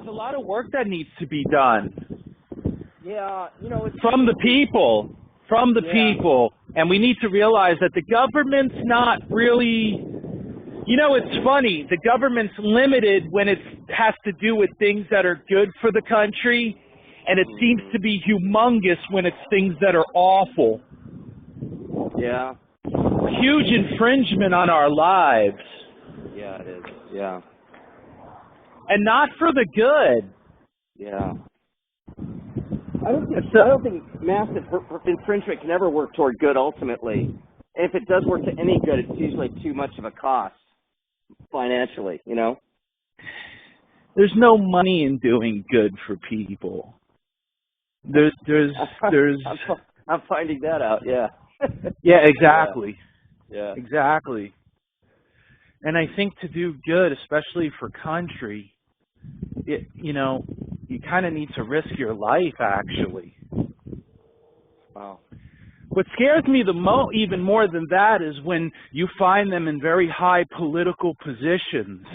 a lot of work that needs to be done. Yeah, it's from the people, people. And we need to realize that the government's not really, it's funny, the government's limited when it has to do with things that are good for the country, and it seems to be humongous when it's things that are awful. Yeah. Huge infringement on our lives. Yeah, it is. Yeah. And not for the good. Yeah. I don't think massive infringement can ever work toward good ultimately. And if it does work to any good, it's usually too much of a cost financially, There's no money in doing good for people. There's I'm finding that out, yeah. Yeah, exactly. Yeah. Exactly. And I think to do good, especially for country, you kind of need to risk your life, actually. Wow. What scares me even more than that is when you find them in very high political positions,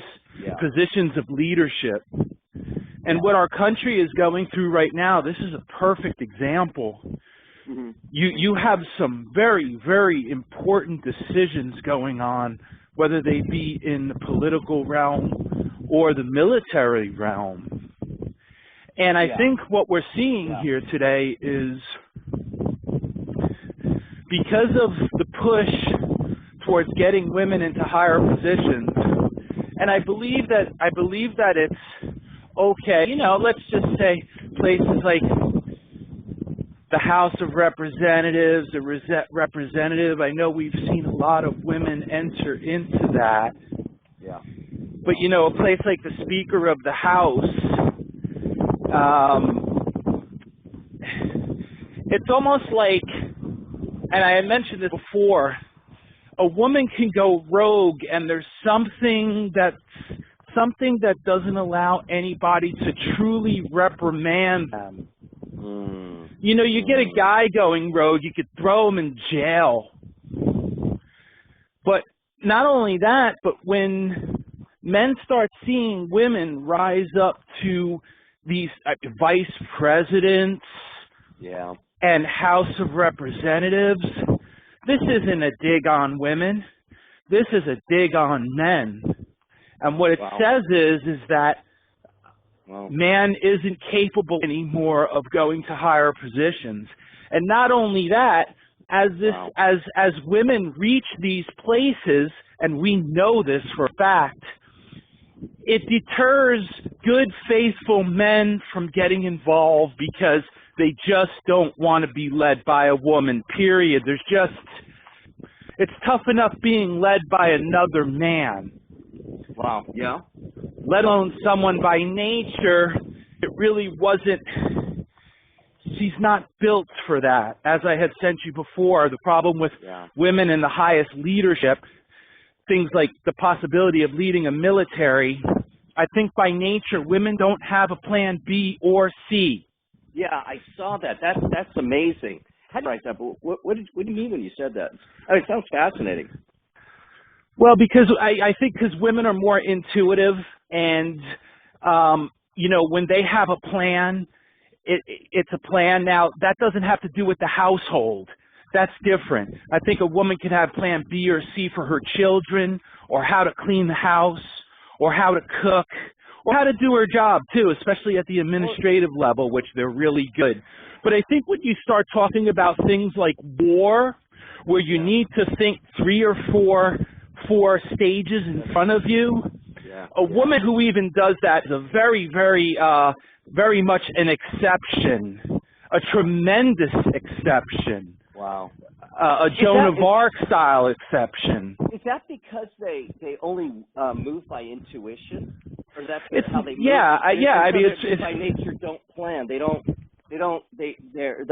positions of leadership. And what our country is going through right now, this is a perfect example. Mm-hmm. You have some very, very important decisions going on, whether they be in the political realm or the military realm. And I think what we're seeing here today is because of the push towards getting women into higher positions, and I believe that it's okay, let's just say places like the House of Representatives, the representative, I know we've seen a lot of women enter into that. Yeah. But, a place like the Speaker of the House, it's almost like, and I had mentioned this before, a woman can go rogue and there's something that doesn't allow anybody to truly reprimand them. You get a guy going rogue, you could throw him in jail. But not only that, but when men start seeing women rise up to these vice presidents and House of Representatives, this isn't a dig on women. This is a dig on men. And what it says is that man isn't capable anymore of going to higher positions. And not only that, as women reach these places, and we know this for a fact, it deters good, faithful men from getting involved because they just don't want to be led by a woman, period. It's tough enough being led by another man. Wow, yeah. Let alone someone by nature, it really wasn't, she's not built for that. As I had sent you before, the problem with women in the highest leadership, things like the possibility of leading a military, I think by nature, women don't have a plan B or C. Yeah, I saw that. That's amazing. How did you write that? But what do you mean when you said that? I mean, it sounds fascinating. Well, because I think because women are more intuitive, and when they have a plan, it's a plan. Now that doesn't have to do with the household. That's different. I think a woman could have plan B or C for her children, or how to clean the house, or how to cook, or how to do her job too, especially at the administrative level, which they're really good. But I think when you start talking about things like war, where you need to think 3 or 4 stages in front of you, a woman who even does that is a very, very, very much an exception, a tremendous exception. Wow. A Joan of Arc style exception. Is that because they only move by intuition, or is that how they move? I mean, it's by nature don't plan. A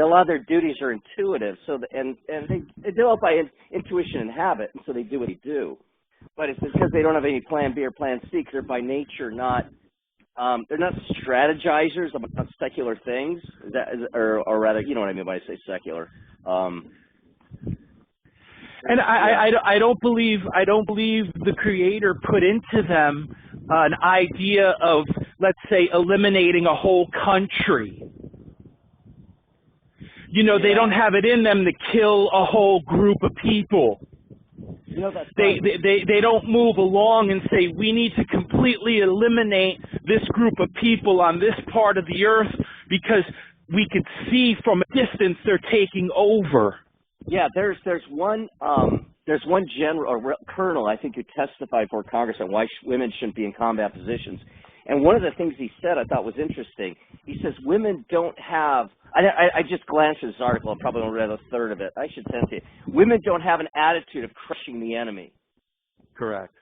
lot of their duties are intuitive, so and they develop by intuition and habit, and so they do what they do. But it's because they don't have any plan B or plan C, because they're by nature not they're not strategizers about secular things. Or rather, you know what I mean when I say secular. And I don't believe the Creator put into them an idea of let's say, eliminating a whole country. You know, they don't have it in them to kill a whole group of people. You know, that's they don't move along and say, we need to completely eliminate this group of people on this part of the earth because we could see from a distance they're taking over. Yeah, there's one general or colonel, I think, who testified for Congress on why women shouldn't be in combat positions. And one of the things he said I thought was interesting. He says women don't have, I just glanced at this article, I probably only read a third of it. I should send it to you. Women don't have an attitude of crushing the enemy. Correct.